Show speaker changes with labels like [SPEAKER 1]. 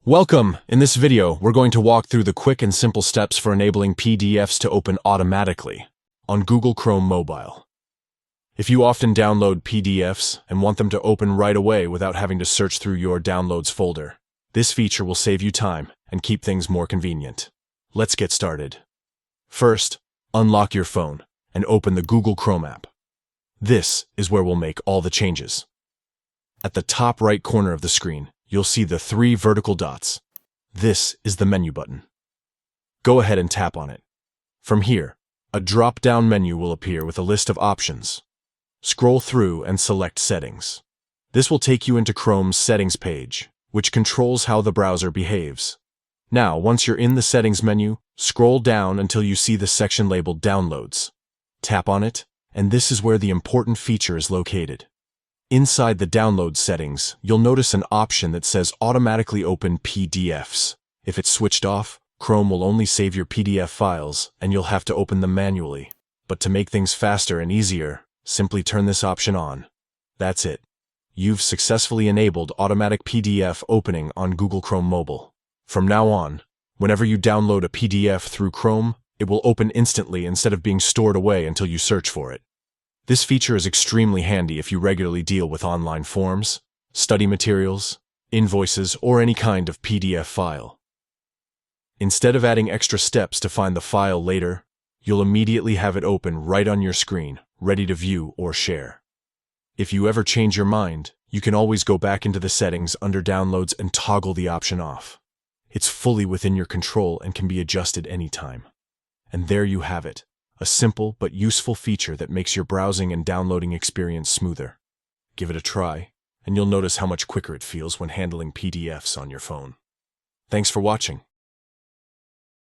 [SPEAKER 1] Welcome! In this video, we're going to walk through the quick and simple steps for enabling PDFs to open automatically on Google Chrome Mobile. If you often download PDFs and want them to open right away without having to search through your Downloads folder, this feature will save you time and keep things more convenient. Let's get started. First, unlock your phone and open the Google Chrome app. This is where we'll make all the changes. At the top right corner of the screen, you'll see the 3 vertical dots. This is the menu button. Go ahead and tap on it. From here, a drop-down menu will appear with a list of options. Scroll through and select Settings. This will take you into Chrome's Settings page, which controls how the browser behaves. Now, once you're in the Settings menu, scroll down until you see the section labeled Downloads. Tap on it, and this is where the important feature is located. Inside the download settings, you'll notice an option that says Automatically Open PDFs. If it's switched off, Chrome will only save your PDF files, and you'll have to open them manually. But to make things faster and easier, simply turn this option on. That's it. You've successfully enabled automatic PDF opening on Google Chrome Mobile. From now on, whenever you download a PDF through Chrome, it will open instantly instead of being stored away until you search for it. This feature is extremely handy if you regularly deal with online forms, study materials, invoices, or any kind of PDF file. Instead of adding extra steps to find the file later, you'll immediately have it open right on your screen, ready to view or share. If you ever change your mind, you can always go back into the settings under Downloads and toggle the option off. It's fully within your control and can be adjusted anytime. And there you have it. A simple but useful feature that makes your browsing and downloading experience smoother. Give it a try, and you'll notice how much quicker it feels when handling PDFs on your phone. Thanks for watching.